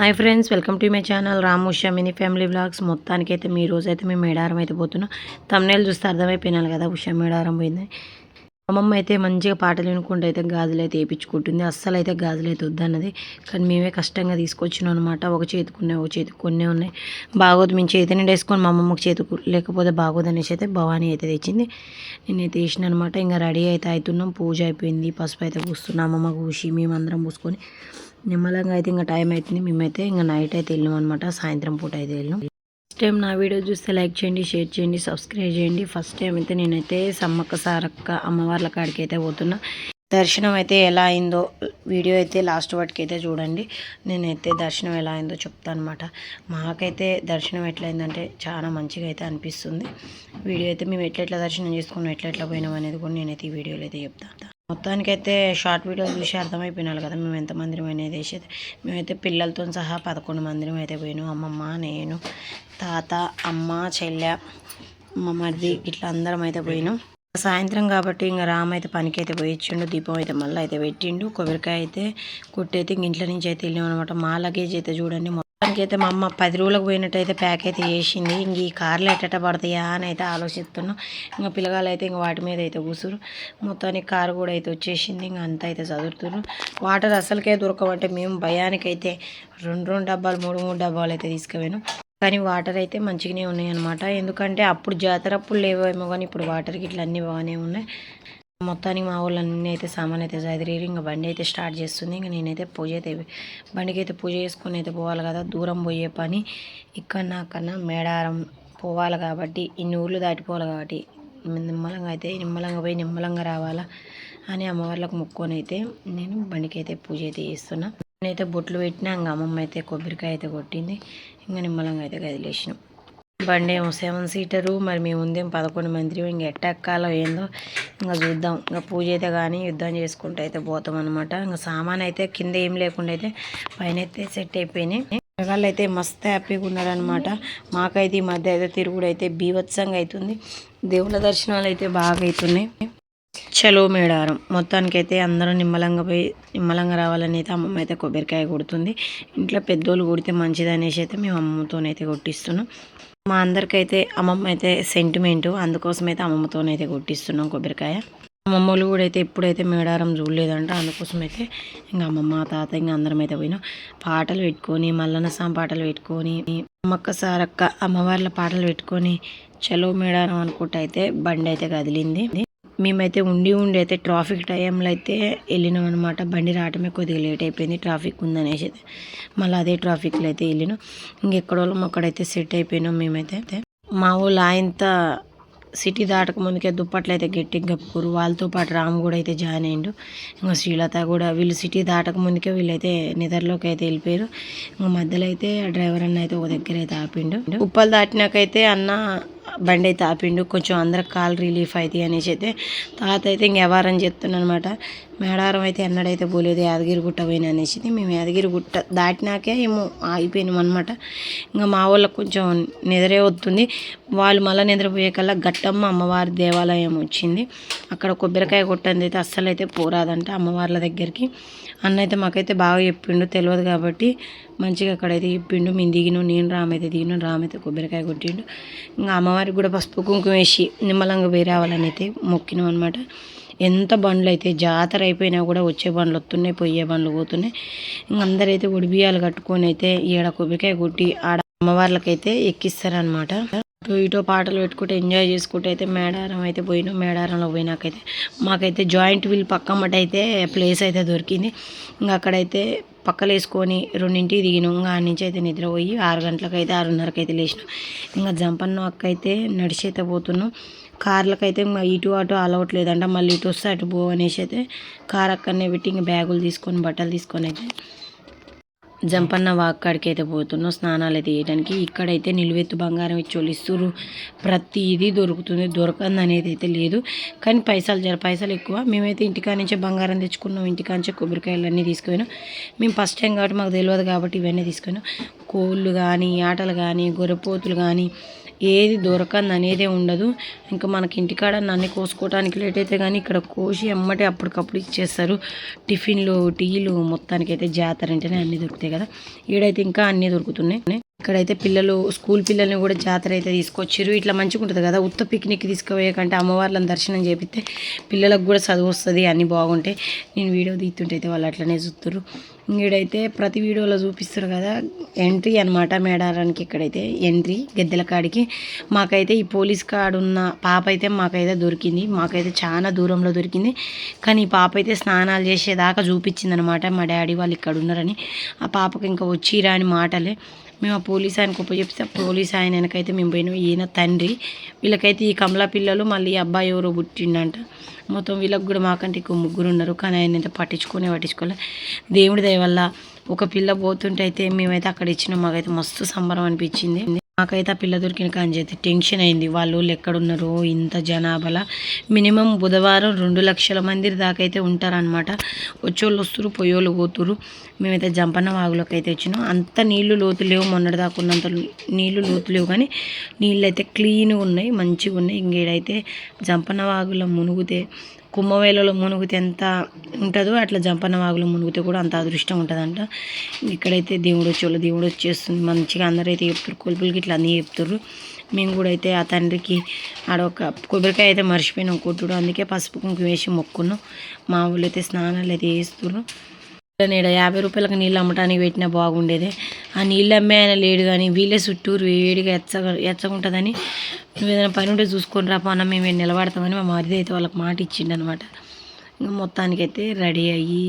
Hi friends, welcome to my channel Ramusha mini family vlogs. మొత్తానికైతే మీ రోజైతే మేము మేడారం అయితే పోతున్నాం. తమ్నేల్ చూస్తే అర్థమైపోయినాను కదా ఉషా మేడారం పోయింది. అమ్మమ్మ అయితే మంచిగా పాటలు వినుకుంటూ అయితే గాజులు అయితే వేయించుకుంటుంది. అస్సలు అయితే గాజులు అయితే వద్దన్నది, కానీ మేమే కష్టంగా తీసుకొచ్చినాం అనమాట. ఒక చేతికి కొన్ని ఉన్నాయి. బాగోదు, మేము చేతి నిండా వేసుకొని మా అమ్మమ్మకి చేతుకు లేకపోతే బాగోదు అనేసి అయితే భవానీ అయితే తెచ్చింది. నేనైతే వేసిన అనమాట. ఇంకా రెడీ అయితే అవుతున్నాం. పూజ అయిపోయింది, పసుపు అయితే పూస్తున్నాం. అమ్మమ్మ పూసి మేమందరం పూసుకొని నిమ్మలంగా అయితే ఇంకా టైం అవుతుంది. మేమైతే ఇంకా నైట్ అయితే వెళ్ళాం అనమాట. సాయంత్రం పూట అయితే వెళ్ళాం. ఫస్ట్ టైం నా వీడియో చూస్తే లైక్ చేయండి, షేర్ చేయండి, సబ్స్క్రైబ్ చేయండి. ఫస్ట్ టైం అయితే నేనైతే సమ్మక్క సారక్క అమ్మవార్ల కాడికి అయితే పోతున్నా. దర్శనం అయితే ఎలా అయిందో వీడియో అయితే లాస్ట్ వాటికి అయితే చూడండి. నేనైతే దర్శనం ఎలా అయిందో చెప్తాను అనమాట. మాకైతే దర్శనం ఎట్లయిందంటే చాలా మంచిగా అయితే అనిపిస్తుంది. వీడియో అయితే మేము ఎట్లా దర్శనం చేసుకున్నాం, ఎట్లా పోయినాం అనేది కూడా నేనైతే ఈ వీడియోలో అయితే చెప్తాను. మొత్తానికైతే షార్ట్ వీడియోలు చూసి అర్థమైపోయినారు కదా మేము ఎంతమంది అనేది వేసేది. మేమైతే పిల్లలతో సహా 11 మందిరం అయితే పోయినాం. అమ్మమ్మ, నేను, తాత, అమ్మ, చెల్లె, మా మరిది ఇట్లా అందరం అయితే పోయినాం. సాయంత్రం కాబట్టి ఇంకా రామ్ అయితే పనికి అయితే పోయించిండు. దీపం అయితే మళ్ళీ అయితే పెట్టిండు. కొబ్బరికాయ అయితే కొట్టయితే ఇంక ఇంట్లో నుంచి అయితే వెళ్ళాం అనమాట. మా లగేజ్ అయితే చూడండి. మొత్తానికి అయితే మా అమ్మ 10 రోజులకు పోయినట్టయితే ప్యాక్ అయితే చేసింది. ఇంక ఈ కార్లు ఎట్ట పడతాయా అని అయితే ఆలోచిస్తున్నాం. ఇంకా పిల్లగాళ్ళు అయితే ఇంక వాటి మీద అయితే కూసురు. మొత్తానికి కారు కూడా అయితే వచ్చేసింది. ఇంకా అంతా అయితే చదువుతున్నారు. వాటర్ అసలుకే దొరకమంటే మేము భయానికైతే 2 డబ్బాలు 3 డబ్బాలు అయితే తీసుకుపోయాను. కానీ వాటర్ అయితే మంచిగానే ఉన్నాయి అనమాట. ఎందుకంటే అప్పుడు జాతర అప్పుడు లేవేమో, కానీ ఇప్పుడు వాటర్కి ఇట్లా అన్నీ బాగానే ఉన్నాయి. మొత్తానికి మా వాళ్ళు అన్నీ అయితే సామాన్ అయితే చదివేరు. ఇంకా బండి అయితే స్టార్ట్ చేస్తుంది. ఇంకా నేనైతే పూజ అయితే బండికి అయితే పూజ చేసుకుని అయితే పోవాలి కదా. దూరం పోయే పని ఇక్కడ నాకన్నా మేడారం పోవాలి కాబట్టి, ఇన్ని ఊర్లు దాటిపోవాలి కాబట్టి నిమ్మలంగా పోయి నిమ్మలంగా రావాలా అని అమ్మవార్లకు మొక్కుకొని అయితే నేను బండికి అయితే పూజ అయితే చేస్తున్నా. నేనైతే బొట్లు పెట్టినా. ఇంకా అమ్మమ్మ అయితే కొబ్బరికాయ అయితే కొట్టింది. ఇంకా నిమ్మలంగా అయితే కదిలేసినాం. బండి ఏమో 7 సీటరు. మరి మేము ఉందేం 11 మంది. ఇంక ఎట్టెక్కాలో ఏందో ఇంకా చూద్దాం. ఇంకా పూజ అయితే కానీ యుద్ధం చేసుకుంటూ అయితే పోతాం అనమాట. ఇంకా సామాన్ అయితే కింద ఏం లేకుండా అయితే పైన అయితే సెట్ అయిపోయినాయి. పిల్లగాళ్ళు అయితే మస్తు హ్యాపీగా ఉన్నారనమాట. మాకైతే ఈ మధ్య అయితే తిరుగుడు అయితే బీభత్సంగా అవుతుంది. దేవుళ్ళ దర్శనాలు అయితే బాగా అవుతున్నాయి. చలో మేడారం. మొత్తానికైతే అందరూ నిమ్మలంగా రావాలని అయితే అమ్మమ్మ అయితే కొబ్బరికాయ కొడుతుంది. ఇంట్లో పెద్దోళ్ళు కొడితే మంచిది అనేసి అయితే మేము అమ్మమ్మతోనైతే కొట్టిస్తున్నాం. మా అందరికైతే అమ్మమ్మ అయితే సెంటిమెంటు, అందుకోసం అయితే అమ్మమ్మతోనైతే కొట్టిస్తున్నాం కొబ్బరికాయ. అమ్మమ్మలు కూడా అయితే ఎప్పుడైతే మేడారం చూడలేదంట, అందుకోసం అయితే ఇంకా అమ్మమ్మ, తాత ఇంకా అందరం అయితే పోయినాం. పాటలు పెట్టుకొని మల్లన్న సాం పాటలు పెట్టుకొని అమ్మక్క సారక్క అమ్మవార్ల పాటలు పెట్టుకొని చలో మేడారం అనుకుంటే అయితే బండి అయితే కదిలింది. మేమైతే ఉండి అయితే ట్రాఫిక్ టైంలో అయితే వెళ్ళినాం అనమాట. బండి రావటమే కొద్దిగా లేట్ అయిపోయింది, ట్రాఫిక్ ఉందనేసి అయితే మళ్ళీ అదే ట్రాఫిక్లో అయితే వెళ్ళినాం. ఇంకెక్కడోళ్ళం అక్కడైతే సెట్ అయిపోయినాం. మేమైతే మా ఊళ్ళో ఆయనత సిటీ దాటక ముందుకే దుప్పట్లు అయితే గట్టిగా కప్పుకోరు. వాళ్ళతో పాటు రాము కూడా అయితే జాయిన్ అయ్యిండు. ఇంకా శ్రీలత కూడా. వీళ్ళు సిటీ దాటక ముందుకే వీళ్ళైతే నిద్రలోకి అయితే వెళ్ళిపోయారు. ఇంకా మధ్యలో అయితే డ్రైవర్ అన్న అయితే ఒక దగ్గర అయితే ఆపిండు. ఉప్పలు దాటినాకైతే అన్న బండి అయితే ఆపిండు. కొంచెం అందరికి కాల్ రిలీఫ్ అవుతాయి అనేసి అయితే తాత అయితే ఇంకెవరని చెప్తున్నాను అనమాట. మేడారం అయితే ఎన్నడైతే పోలేదు, యాదగిరిగుట్ట పోయినా అనేసి. మేము యాదగిరిగుట్ట దాటినాకే ఏమో ఆగిపోయినాం అనమాట. ఇంకా మా వాళ్ళకి కొంచెం నిద్రే వస్తుంది. వాళ్ళు మళ్ళీ నిద్రపోయే కల్లా గట్టమ్మ అమ్మవారి దేవాలయం వచ్చింది. అక్కడ కొబ్బరికాయ కొట్టంది అయితే అస్సలు అయితే పోరాదంట అమ్మవార్ల దగ్గరికి. అన్న అయితే మాకైతే బాగా చెప్పిండు, తెలియదు కాబట్టి మంచిగా అక్కడైతే చెప్పిండు. మేము దిగినాం, నేను రామైతే దిగినాం. రామైతే కొబ్బరికాయ కొట్టిండు. ఇంకా అమ్మవారికి కూడా పసుపు కుంకుమ వేసి నిమ్మలంగా పోయి రావాలని అయితే మొక్కినాం అనమాట. ఎంత బండ్లు అయితే జాతర అయిపోయినా కూడా వచ్చే బండ్లు వస్తున్నాయి, పోయే బండ్లు పోతున్నాయి. ఇంక అందరైతే ఉడిబియ్యాలు కట్టుకొని అయితే ఈడ కొబ్బరికాయ కొట్టి ఆడ అమ్మవార్లకైతే ఎక్కిస్తారనమాట. ఇటో పాటలు పెట్టుకుంటే ఎంజాయ్ చేసుకుంటే అయితే మేడారం అయితే పోయినాం. మేడారంలో పోయినాకైతే మాకైతే జాయింట్ వీల్ పక్కమ్మట అయితే ప్లేస్ అయితే దొరికింది. ఇంకా అక్కడైతే పక్కలు వేసుకొని 2ంటికి దిగినాం. ఇంకా ఆడ నుంచి అయితే నిద్రపోయి 6 గంటలకైతే 6:30కి అయితే లేచినాం. ఇంకా జంపన్న అక్క అయితే నడిచి అయితే పోతున్నాం. కార్లకైతే ఇంకా ఇటు అటు అలౌట్ లేదంట. మళ్ళీ ఇటు వస్తే అటు పో అనేసి అయితే కార్ అక్కడనే పెట్టి ఇంకా బ్యాగులు తీసుకొని బట్టలు తీసుకొని అయితే జంపన్న వాక్కడికి అయితే పోతున్నాం స్నానాలు అయితే చేయడానికి. ఇక్కడైతే నిలువెత్తు బంగారం ఇచ్చోళ్ళు ఇస్తురు. ప్రతిదీ దొరుకుతుంది, దొరకంది అనేది అయితే లేదు. కానీ పైసలు ఎక్కువ. మేమైతే ఇంటికా నుంచే బంగారం తెచ్చుకున్నాం. ఇంటికా నుంచే కొబ్బరికాయలు అన్నీ తీసుకుపోయినాం. మేము ఫస్ట్ టైం కాబట్టి మాకు తెలియదు కాబట్టి ఇవన్నీ తీసుకున్నాం. కోళ్ళు కానీ ఆటలు కానీ గొర్రెపోతులు కానీ ఏది దొరకంది అనేదే ఉండదు. ఇంకా మనకి ఇంటికాడ అన్నీ కోసుకోవడానికి లేట్ అయితే కానీ ఇక్కడ కోసి ఎమ్మటే అప్పటికప్పుడు ఇచ్చేస్తారు. టిఫిన్లు టీలు మొత్తానికైతే జాతర అంటేనే అన్నీ దొరుకుతాయి కదా. ఈడైతే ఇంకా అన్నీ దొరుకుతున్నాయి. ఇక్కడైతే పిల్లలు స్కూల్ పిల్లల్ని కూడా జాతర అయితే తీసుకొచ్చారు. ఇట్లా మంచిగా ఉంటుంది కదా. ఉత్త పిక్నిక్ తీసుకుపోయే కంటే అమ్మవార్లను దర్శనం చేపిస్తే పిల్లలకు కూడా చదువు వస్తుంది, అన్నీ బాగుంటాయి. నేను వీడియో తీస్తుంటే అయితే వాళ్ళు అట్లనే చూస్తారు. ఈడైతే ప్రతి వీడియోలో చూపిస్తారు కదా ఎంట్రీ అనమాట మేడారానికి. ఇక్కడైతే ఎంట్రీ గద్దెల కాడికి. మాకైతే ఈ పోలీస్ కార్డు ఉన్న పాప అయితే మాకైతే దొరికింది. మాకైతే చాలా దూరంలో దొరికింది. కానీ ఈ పాప అయితే స్నానాలు చేసేదాకా చూపించింది అనమాట. మా డాడీ వాళ్ళు ఇక్కడ ఉన్నారని. ఆ పాపకి ఇంకా వచ్చిరా అని మాటలే. మేము ఆ పోలీస్ ఆయనకు చెప్తే పోలీస్ ఆయన వెనకైతే మేము పోయినాం. ఈయన తండ్రి. వీళ్ళకైతే ఈ కమలా పిల్లలు మళ్ళీ అబ్బాయి ఎవరో పుట్టిండంట. మొత్తం వీళ్ళకి కూడా మాకంటే ఇంకో ముగ్గురు ఉన్నారు. కానీ ఆయన అయితే పట్టించుకోలే. దేవుడి దయ వల్ల ఒక పిల్ల పోతుంటే అయితే మేమైతే అక్కడ ఇచ్చినాం. మాకైతే మస్తు సంబరం అనిపించింది. మాకైతే ఆ పిల్ల దొరికిన కానీ అయితే టెన్షన్ అయింది. వాళ్ళు ఎక్కడున్నారో ఇంత జనాభాలో. మినిమం బుధవారం 2 లక్షల మంది దాకా అయితే ఉంటారనమాట. వచ్చేవాళ్ళు వస్తురు, పోయేవాళ్ళు పోతురు. మేమైతే జంపన్న వాగులోకి అయితే వచ్చినాం. అంత నీళ్లు లోతు లేవు, మొన్నటి దాకా ఉన్నంత నీళ్లు లోతు లేవు, కానీ నీళ్ళు అయితే క్లీన్గా ఉన్నాయి, మంచిగా ఉన్నాయి. ఇంకేడైతే జంపన్న వాగులో మునిగితే కుంభమేళలో మునిగితే ఎంత ఉంటుందో అట్లా జంపన్న వాగులో మునిగితే కూడా అంత అదృష్టం ఉంటుందంట. ఇక్కడైతే దేవుడు వచ్చేస్తుంది మంచిగా. అందరైతే చెప్తారు, కొలుపులకి ఇట్లా అన్నీ చెప్తారు. మేము కూడా అయితే ఆ తండ్రికి ఆడొక కొబ్బరికాయ అయితే మర్చిపోయినాం కొట్టుడు. అందుకే పసుపు కుంకుమ వేసి మొక్కున్నాం. మా ఊళ్ళో అయితే స్నానాలు అయితే వేస్తున్నారు. నేను 50 రూపాయలకు నీళ్ళు అమ్మటానికి పెట్టినా బాగుండేది. ఆ నీళ్ళు అమ్మే ఆయన లేడు, కానీ వీళ్ళే చుట్టూరు వేడిగా ఎచ్చగుంటుందని నువ్వు ఏదైనా పని ఉంటే చూసుకొని రా పన్న మేము నిలబడతామని మా మరిది అయితే వాళ్ళకి మాట ఇచ్చిండు అనమాట. ఇంకా మొత్తానికైతే రెడీ అయ్యి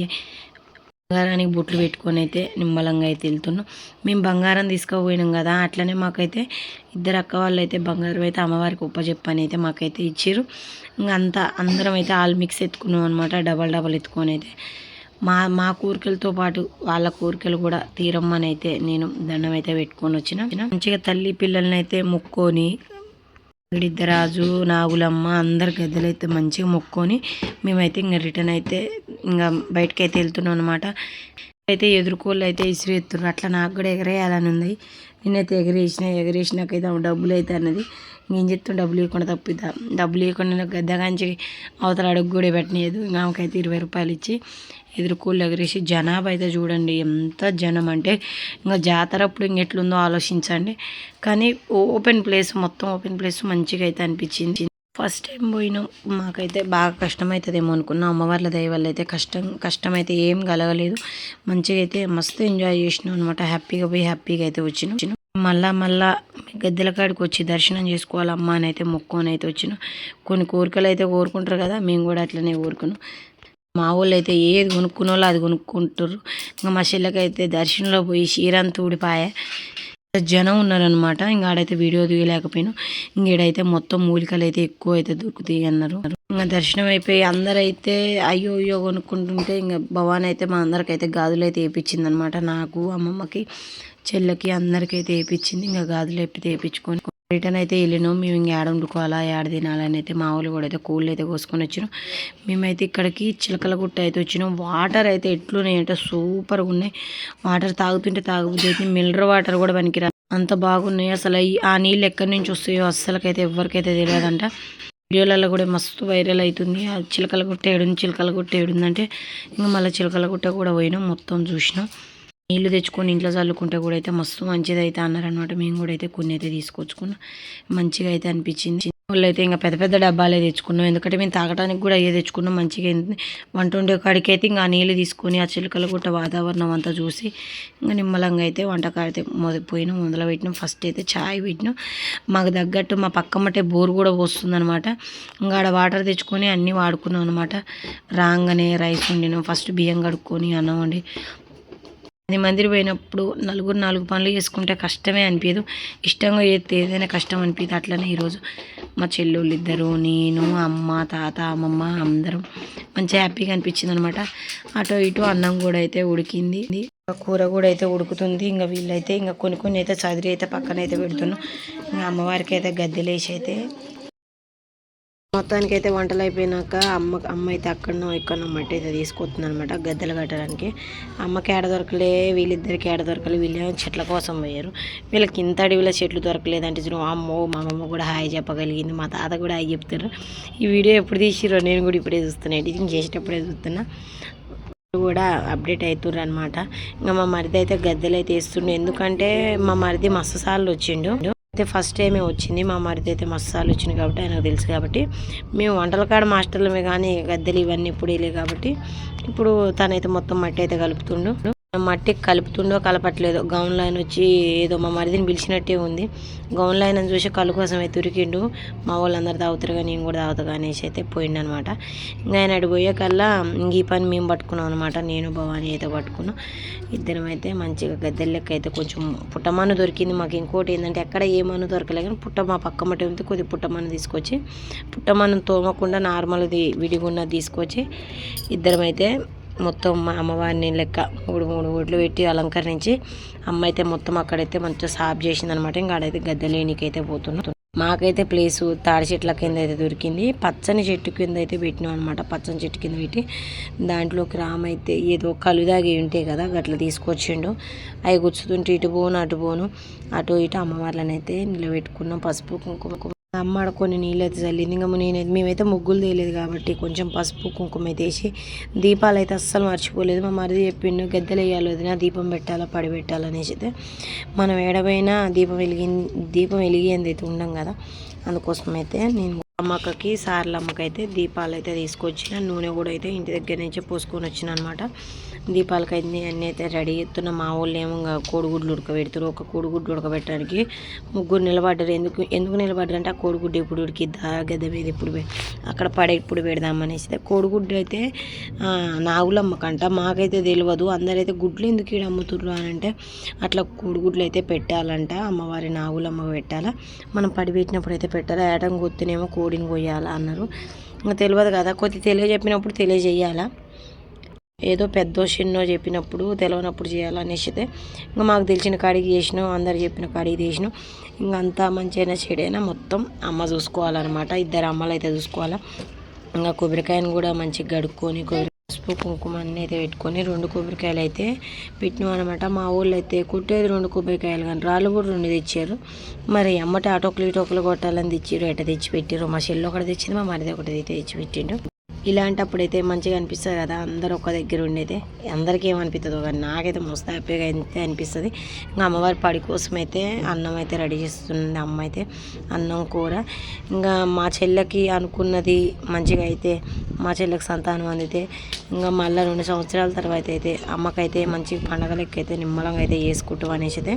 బంగారానికి బొట్లు పెట్టుకొని అయితే నిమ్మలంగా అయితే వెళ్తున్నాం. మేము బంగారం తీసుకుపోయినాం కదా, అట్లనే మాకైతే 2 అక్క వాళ్ళు అయితే బంగారం అయితే అమ్మవారికి ఉపజెప్పని అయితే మాకైతే ఇచ్చారు. ఇంకా అందరం అయితే ఆల్ మిక్స్ ఎత్తుకున్నాం అనమాట. డబల్ ఎత్తుకొని అయితే మా కోరికలతో పాటు వాళ్ళ కోరికలు కూడా తీరమ్మని అయితే నేను దండం అయితే పెట్టుకొని వచ్చిన. మంచిగా తల్లి పిల్లల్ని అయితే మొక్కొని ఇద్దరాజు నాగులమ్మ అందరు గద్దెలు అయితే మంచిగా మొక్కొని మేమైతే ఇంకా రిటర్న్ అయితే ఇంకా బయటకు అయితే వెళ్తున్నాం అనమాట. అయితే ఎదుర్కోళ్ళు అయితే ఇసురు ఎత్తున్నారు. అట్లా నాకు కూడా ఎగరేయాలని ఉంది. నేనైతే ఎగరేసినాకైతే డబ్బులు అయితే అన్నది. నేను చెప్తాను డబ్బులు ఇవ్వకుండా తప్పిద్దా. డబ్బులు ఇవ్వకుండా గద్దగాంచి అవతల అడుగు కూడా పెట్టలేదు. ఇంకా ఆమెకైతే 20 రూపాయలు ఇచ్చి ఎదుర్కోళ్ళు ఎగరేసి జనాభా అయితే చూడండి ఎంత జనం అంటే. ఇంకా జాతర అప్పుడు ఇంకెట్లుందో ఆలోచించండి. కానీ మొత్తం ఓపెన్ ప్లేస్ మంచిగా అయితే అనిపించింది. ఫస్ట్ టైం పోయినాం. మాకైతే బాగా కష్టమవుతుందేమో అనుకున్నాం. అమ్మవార్ల దయ వల్ల అయితే కష్టమైతే ఏం కలగలేదు. మంచిగా అయితే మస్తు ఎంజాయ్ చేసినాం అనమాట. హ్యాపీగా పోయి హ్యాపీగా అయితే వచ్చినాం. మళ్ళా గద్దెల కాడికి వచ్చి దర్శనం చేసుకోవాలమ్మా అని అయితే మొక్కుని అయితే వచ్చినాం. కొన్ని కోరికలు అయితే కోరుకుంటారు కదా, మేము కూడా అట్లనే కోరుకున్నాం. మా వాళ్ళు అయితే ఏది కొనుక్కున్న వాళ్ళు అది కొనుక్కుంటారు. ఇంకా మా చెల్లెకైతే దర్శనంలో పోయి చీరంతా ఊడిపాయ జనం ఉన్నారనమాట. ఇంకా ఆడైతే వీడియో తీయలేకపోయినాం. ఇంకేడైతే మొత్తం మూలికలు అయితే ఎక్కువ అయితే దొరుకుతాయి అన్నారు. ఇంకా దర్శనం అయిపోయి అందరైతే అయ్యో కొనుక్కుంటుంటే ఇంకా భవాన్ అయితే మా అందరికైతే గాజులు అయితే వేయించింది అనమాట. నాకు అమ్మమ్మకి చెల్లెకి అందరికైతే వేయించింది. ఇంకా గాజులు వేయించుకొని రిటర్న్ అయితే వెళ్ళినాం. మేము ఇంకా ఏడ వండుకోవాలా ఏడ తినాలని అయితే మా వాళ్ళు కూడా అయితే కోళ్ళు అయితే కోసుకొని వచ్చినాం. మేమైతే ఇక్కడికి చిలకలగుట్ట అయితే వచ్చినాం. వాటర్ అయితే ఎట్లున్నాయంటే సూపర్గా ఉన్నాయి. వాటర్ తాగుతుంటే తాగుతుంది. మినరల్ వాటర్ కూడా పనికిరా అంత బాగున్నాయి. అసలు ఆ నీళ్ళు ఎక్కడి నుంచి వస్తాయో అస్సలకైతే ఎవరికైతే తెలియదంట. వీడియోలలో కూడా మస్తు వైరల్ అవుతుంది. ఆ చిలకలగుట్ట ఏడుందంటే ఇంకా మళ్ళీ చిలకలగుట్ట కూడా పోయినాం. మొత్తం చూసినాం. నీళ్ళు తెచ్చుకొని ఇంట్లో చల్లుకుంటే కూడా అయితే మస్తు మంచిది అయితే అన్నారనమాట. మేము కూడా అయితే కొన్ని అయితే తీసుకొచ్చుకున్నాం. మంచిగా అయితే అనిపించింది. వాళ్ళు అయితే ఇంకా పెద్ద డబ్బాలే తెచ్చుకున్నాం. ఎందుకంటే మేము తాగడానికి కూడా అయ్యే తెచ్చుకున్నాం. మంచిగా వంట వండే కాడికి అయితే ఇంకా నీళ్ళు తీసుకొని ఆ చిలకలగుట్ట వాతావరణం అంతా చూసి ఇంకా నిమ్మలంగా అయితే వంటకాడితే పోయినాం. మొదలు పెట్టినాం. ఫస్ట్ అయితే చాయ్ పెట్టినాం. మాకు తగ్గట్టు మా పక్కమ్మటే బోర్ కూడా వస్తుందన్నమాట. ఇంకా ఆడ వాటర్ తెచ్చుకొని అన్నీ వాడుకున్నాం అనమాట. రాగానే రైస్ వండినాం. ఫస్ట్ బియ్యం కడుక్కొని అన్నం వండి 10 మందికి పోయినప్పుడు 4 పనులు చేసుకుంటే కష్టమే అనిపించదు. ఇష్టంగా చేస్తే ఏదైనా కష్టం అనిపించదు. అట్లనే ఈరోజు మా చెల్లెళ్ళు ఇద్దరు, నేను, అమ్మ, తాత, అమ్మమ్మ అందరం మంచిగా హ్యాపీగా అనిపించింది అనమాట. అటు ఇటు అన్నం కూడా అయితే ఉడికింది. కూర కూడా అయితే ఉడుకుతుంది. ఇంకా వీళ్ళైతే ఇంకా కొన్ని అయితే చదిరి అయితే పక్కన అయితే పెడుతున్నాం. ఇంకా అమ్మవారికి అయితే గద్దెలేసి అయితే మొత్తానికి అయితే వంటలు అయిపోయినాక అమ్మ అయితే అక్కడనో ఇక్కడనో మట్టి అయితే తీసుకొస్తుంది అనమాట గద్దెలు కట్టడానికి. అమ్మకి ఏడ దొరకలే, వీళ్ళిద్దరికి ఏడ దొరకలే, వీళ్ళు చెట్ల కోసం పోయారు. వీళ్ళకి ఇంత అడవిలో చెట్లు దొరకలేదంటే అమ్మో మా అమ్మ కూడా హాయ్ చెప్పగలిగింది, మా తాత కూడా హాయ్ చెప్తారు. ఈ వీడియో ఎప్పుడు తీసిరో నేను కూడా ఇప్పుడే చూస్తున్నా, ఎడిటింగ్ చేసేటప్పుడే చూస్తున్నా. కూడా అప్డేట్ అవుతుర్రు అనమాట. ఇంకా మా మరిది అయితే గద్దెలు అయితే వేస్తుండే, ఎందుకంటే మా మరిది మస్తు సార్లు వచ్చిండు. అయితే ఫస్ట్ టైమే వచ్చింది మా మరిది అయితే మస్తు సార్లు వచ్చింది కాబట్టి ఆయనకు తెలుసు కాబట్టి. మేము వంటల కాడ మాస్టర్లమే కానీ గద్దెలు ఇవన్నీ ఇప్పుడు వెళ్ళే కాబట్టి ఇప్పుడు తనైతే మొత్తం మట్టి అయితే కలుపుతుండు. మట్టి కలుపుతుండో కలపట్లేదో గౌన్ లైన్ వచ్చి ఏదో మా మరిదిని పిలిచినట్టే ఉంది. గౌన్ లైన్ అని చూసి కళ్ళు కోసం అయితే ఉరికిండు. మా వాళ్ళందరూ తాగుతారు కానీ నేను కూడా తాగుతా అనేసి అయితే పోయిండు అనమాట. ఇంకా ఆయన అటు పోయే కల్లా ఇంక ఈ పని మేము పట్టుకున్నాం అనమాట. నేను భవాని అయితే పట్టుకున్నాం. ఇద్దరం అయితే మంచిగా గద్దెల లెక్క అయితే కొంచెం పుట్టమన్ను దొరికింది మాకు. ఇంకోటి ఏంటంటే ఎక్కడ ఏమన్ను దొరకలే కానీ మా పక్క మట్టి ఉంటే కొద్దిగా పుట్టమన్ను తీసుకొచ్చి, పుట్టమన్ను తోమకుండా నార్మల్ది విడిగున్న తీసుకొచ్చి ఇద్దరం అయితే మొత్తం మా అమ్మవారిని లెక్క 3 ఒడ్లు పెట్టి అలంకరించి అమ్మ అయితే మొత్తం అక్కడైతే మంచిగా సాఫ్ చేసింది అనమాట. ఇంకా ఆడైతే గద్దెలేనికైతే పోతున్నాం. మాకైతే ప్లేసు తాడి చెట్ల కింద అయితే దొరికింది. పచ్చని చెట్టు కింద అయితే పెట్టినాం అనమాట. పచ్చని చెట్టు కింద పెట్టి దాంట్లోకి అయితే ఏదో కలుదాగి ఉంటాయి కదా గట్ల తీసుకొచ్చిండు. అవి గుచ్చుతుంటే ఇటు పోను అటు పోను అటు ఇటు అమ్మవార్లను అయితే నిలబెట్టుకున్నాం. పసుపు కుంకుమ అమ్మ కొన్ని నీళ్ళు అయితే చల్లింది. ఇంకా మేమైతే ముగ్గులు తేలేదు కాబట్టి కొంచెం పసుపు కుంకుమ అయితే వేసి, దీపాలు అయితే అస్సలు మర్చిపోలేదు. మా మరిది చెప్పిండు గద్దెలు వేయాలి వదిన, దీపం పెట్టాలా పడి పెట్టాలనేసి. అయితే మనం ఏడవైనా దీపం వెలిగేంది అయితే ఉండం కదా, అందుకోసం అయితే నేను అమ్మకి సార్లమ్మకైతే దీపాలు అయితే తీసుకొచ్చిన. నూనె కూడా అయితే ఇంటి దగ్గర నుంచే పోసుకొని వచ్చిన అనమాట. దీపాలకైతే అన్నీ అయితే రెడీ చేస్తున్న. మా వాళ్ళు ఏమో కోడిగుడ్లు ఉడకబెడతారు. ఒక కోడిగుడ్డు ఉడకబెట్టడానికి 3 నిలబడ్డారు. ఎందుకు నిలబడ్డారు అంటే ఆ కోడిగుడ్డు ఎప్పుడు ఉడికిద్దా గద్దె మీద ఇప్పుడు అక్కడ ఇప్పుడు పెడదామనేసి. కోడిగుడ్డు అయితే నాగులమ్మకంట, మాకైతే తెలియదు. అందరైతే గుడ్లు ఎందుకు ఈడ అమ్ముతుర్రు అని అంటే అట్లా కోడిగుడ్లు అయితే పెట్టాలంట, అమ్మవారి నాగులమ్మకు పెట్టాలా, మనం పెట్టినప్పుడు అయితే పెట్టాలా, ఏటం కొత్తినేమో కోడిని కొయ్యాలా అన్నారు. ఇంకా తెలియదు కదా, తెలియజెప్పినప్పుడు తెలియజేయాలా, ఏదో పెద్దో చిన్నో చెప్పినప్పుడు తెలియనప్పుడు చేయాలనేసి అయితే ఇంకా మాకు తెలిసిన కాడికి చేసినాం, అందరు చెప్పిన కాడికి చేసినాం. ఇంకా అంతా మంచిగా చెడైనా మొత్తం అమ్మ చూసుకోవాలన్నమాట. 2 అమ్మలు అయితే చూసుకోవాలా. ఇంకా కొబ్బరికాయను కూడా మంచిగా గడుక్కొని పసుపు కుంకుమ అన్నీ అయితే పెట్టుకొని 2 కొబ్బరికాయలు అయితే పెట్టినాం అనమాట. మా ఊళ్ళో అయితే కుట్టేది 2 కొబ్బరికాయలు కానీ రాళ్ళు కూడా 2 తెచ్చారు. మరి అమ్మటి ఇటోకులు కొట్టాలని తెచ్చారు, ఎట తెచ్చి పెట్టారు. మా చెల్లి ఒకటి తెచ్చింది, మా మరిది ఒకటి అయితే తెచ్చి పెట్టిండు. ఇలాంటప్పుడైతే మంచిగా అనిపిస్తుంది కదా, అందరూ ఒక దగ్గర ఉండేది. అందరికీ ఏమనిపిస్తుందో కానీ నాకైతే మస్తు హ్యాపీగా అయితే అనిపిస్తుంది. ఇంకా అమ్మవారి పడి కోసం అయితే అన్నం అయితే రెడీ చేస్తుంది అమ్మ అయితే, అన్నం కూర. ఇంకా మా చెల్లెకి అనుకున్నది మంచిగా అయితే, మా చెల్లెకి సంతానం అందితే ఇంకా మళ్ళీ 2 సంవత్సరాల తర్వాత అయితే అమ్మకైతే మంచి పండగ లెక్క అయితే నిమ్మలంగా అయితే చేసుకుంటాం అనేసి అయితే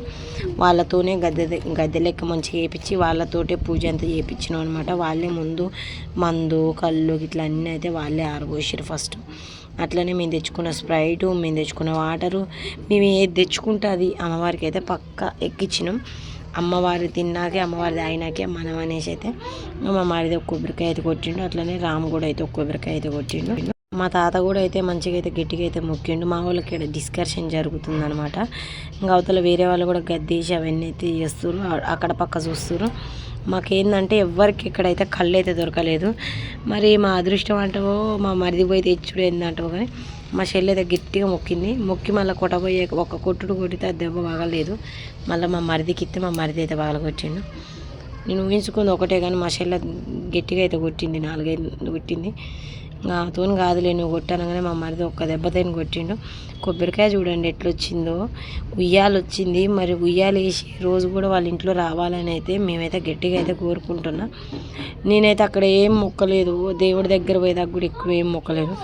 వాళ్ళతోనే గద్దె లెక్క మంచిగా చేయించి వాళ్ళతోటే పూజ అంతా చేయించినాం అనమాట. వాళ్ళే ముందు మందు కళ్ళు ఇట్లా అన్నీ అయితే వాళ్ళే ఆరబోసారు ఫస్ట్. అట్లనే మేము తెచ్చుకున్న స్ప్రైటు, మేము తెచ్చుకున్న వాటరు, మేము ఏది తెచ్చుకుంటే అది అమ్మవారికి అయితే పక్కా ఎక్కించినాం. అమ్మవారి తిన్నాకే అమ్మవారి తాగినాకే మనం అనేసి అయితే మా మారిది ఒక కొబ్బరికాయ అయితే కొట్టిండు. అట్లనే రాము కూడా అయితే ఒక కొబ్బరికాయ అయితే కొట్టిండు. మా తాత కూడా అయితే మంచిగా అయితే గట్టిగా అయితే మొక్కిండు. మా వాళ్ళకి ఇక్కడ డిస్కషన్ జరుగుతుంది అనమాట. ఇంకా అవతల వేరే వాళ్ళు కూడా గద్దేసి అవన్నీ అయితే చేస్తారు, అక్కడ పక్క చూస్తారు. మాకేందంటే ఎవ్వరికి ఇక్కడైతే కళ్ళు అయితే దొరకలేదు. మరి మా అదృష్టం అంటావో మా మరిది పోయి తెచ్చుడు ఏందంటావో కానీ మా చెల్లి అయితే గట్టిగా మొక్కి మళ్ళీ కొట్టబోయే ఒక కొట్టుడు కొట్టితే దెబ్బ బాగలేదు. మళ్ళీ మా మరిదికి ఇస్తే మా మరిది అయితే బాగా కొట్టిండు. నేను ఊహించుకుంది ఒకటే కానీ మా చెల్లి గట్టిగా అయితే కొట్టింది, 4-5 కొట్టింది. నాతో కాదులే నువ్వు కొట్టానగానే మా మరిది ఒక్క దెబ్బతోని కొట్టిండు. కొబ్బరికాయ చూడండి ఎట్లొచ్చిందో, ఉయ్యాలు వచ్చింది. మరి ఉయ్యాలు వేసి రోజు కూడా వాళ్ళ ఇంట్లో రావాలని అయితే మేమైతే గట్టిగా అయితే కోరుకుంటున్నా. నేనైతే అక్కడ ఏం మొక్కలేదు, దేవుడి దగ్గర పోయేదాకా కూడా ఎక్కువ ఏం మొక్కలేదు.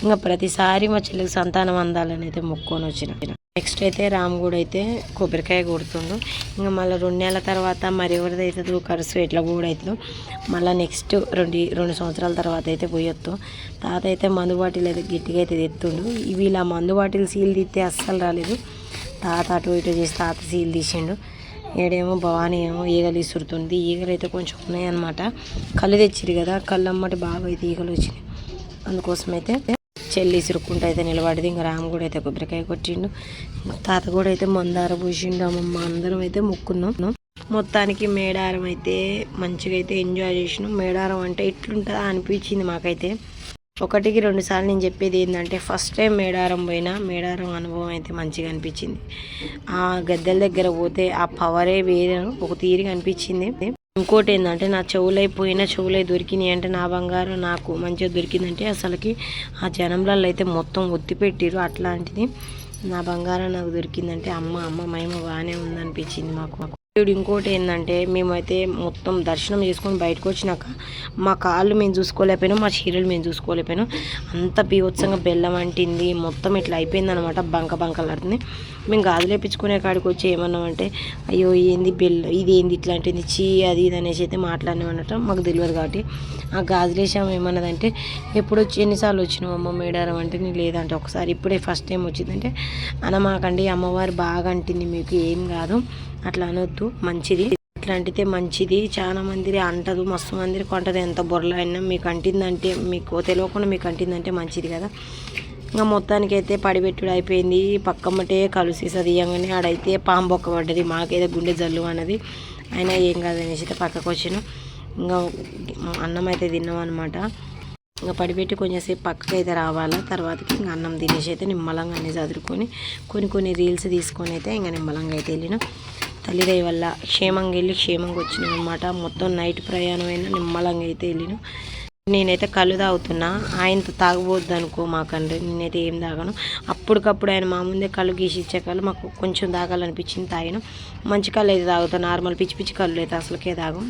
ఇంకా ప్రతిసారి మా చెల్లికి సంతానం అందాలని అయితే మొక్కొని వచ్చిన. నెక్స్ట్ అయితే రాము కూడా అయితే కొబ్బరికాయ కొడుతుండు. ఇంకా మళ్ళీ 2 నెలల తర్వాత మరి ఎవరిది అవుతుందో ఖర్చు ఎట్లా కూడా అవుతుందో మళ్ళీ నెక్స్ట్ 2 సంవత్సరాల తర్వాత అయితే పోయొద్దు. తాత అయితే మందు బాటిల్ అయితే గట్టిగా అయితే తెత్తుండు. వీళ్ళ మందు బాటిల్ సీల్ తీస్తే అస్సలు రాలేదు. తాత అటు ఇటు చేసి తాత సీల్ తీసిండు. ఏడేమో భవానీ ఏమో ఈగలు ఇసురుతుంది. ఈగలు అయితే కొంచెం ఉన్నాయన్నమాట. కళ్ళు తెచ్చిరు కదా, కళ్ళు అమ్మటి బాగా అయితే ఈగలు వచ్చినాయి. అందుకోసమైతే చెల్లి ఇసురుక్కుంటూ అయితే నిలబడింది. ఇంకా రాము కూడా అయితే కొబ్బరికాయ కొట్టిండు. తాత కూడా అయితే మందార పూసిండు. అమ్మమ్మ అందరం అయితే మొక్కున్నాం. మొత్తానికి మేడారం అయితే మంచిగా అయితే ఎంజాయ్ చేసినాం. మేడారం అంటే ఇట్లుంటుందా అనిపించింది మాకైతే. 1-2 సార్లు నేను చెప్పేది ఏంటంటే ఫస్ట్ టైం మేడారం పోయినా మేడారం అనుభవం అయితే మంచిగా అనిపించింది. ఆ గద్దెల దగ్గర పోతే ఆ పవరే వేరే ఒక తీరుగా అనిపించింది. ఇంకోటి ఏంటంటే నా చెవులై దొరికినాయి అంటే నా బంగారం నాకు మంచిగా దొరికిందంటే అసలుకి ఆ జనంలలో అయితే మొత్తం ఒత్తి పెట్టిరు. అట్లాంటిది నా బంగారం నాకు దొరికిందంటే అమ్మ మహిమ బాగానే ఉందనిపించింది మాకు. ఇంకోటి ఏంటంటే మేమైతే మొత్తం దర్శనం చేసుకొని బయటకు వచ్చినాక మా కాళ్ళు మేము చూసుకోలేకపోయినాం, మా చీరలు మేము చూసుకోలేకపోయినాం. అంత బీభత్సంగా బెల్లం అంటింది, మొత్తం ఇట్లా అయిపోయింది అనమాట. బంకలాడుతుంది. మేము గాజులు వేయించుకునే కాడికి వచ్చి ఏమన్నామంటే అయ్యో ఏంది ఇది ఏంది ఇట్లాంటిది అది ఇది అనేసి అయితే మాట్లాడినామన్నట్టు. మాకు తెలియదు కాబట్టి ఆ గాజులు వేసాము. ఏమన్నదంటే ఎన్నిసార్లు వచ్చినావు అమ్మ మేడారం అంటే నేను లేదంటే ఒకసారి ఇప్పుడే ఫస్ట్ టైం వచ్చిందంటే అనమాకండి అమ్మవారు బాగా అంటింది మీకు ఏం కాదు అట్లా అనొద్దు, మంచిది అట్లాంటితే మంచిది. చాలా మంది అంటదు, మస్తు మంది కొంటది. ఎంత బొర్రలు అయినా మీకు అంటిందంటే మీకు తెలియకుండా మీకు అంటిందంటే మంచిది కదా. ఇంకా మొత్తానికి అయితే పడిపెట్టుడు అయిపోయింది. పక్కమ్మటే కలుసీస తీయంగానే ఆడైతే పాము బొక్క పడ్డది. మాకైతే గుండె జల్లు అన్నది. అయినా ఏం కాదనేసి అయితే పక్కకు వచ్చాను. ఇంకా అన్నం అయితే తిన్నాం అనమాట. ఇంకా పడిపెట్టి కొంచెంసేపు పక్కకి అయితే రావాలా. తర్వాతకి ఇంకా అన్నం తినేసి అయితే నిమ్మలంగా అన్నీ చదువుకొని కొన్ని రీల్స్ తీసుకొని అయితే ఇంకా నిమ్మలంగా అయితే వెళ్ళినాం. తల్లిదయ్య వల్ల క్షేమంగా వెళ్ళి క్షేమంగా వచ్చినాం అనమాట. మొత్తం నైట్ ప్రయాణం అయినా నిమ్మలంగా అయితే వెళ్ళినాం. నేనైతే కళ్ళు తాగుతున్నా, ఆయనతో తాగబోద్దు అనుకో మాకండ్రి. నేనైతే ఏం తాగాను. అప్పటికప్పుడు ఆయన మా ముందే కళ్ళు గీసి ఇచ్చే కళ్ళు మాకు కొంచెం తాగాలనిపించింది, తాగినాం. మంచి కళ్ళు అయితే తాగుతాం, నార్మల్ పిచ్చి కళ్ళు అయితే అసలుకే తాగం.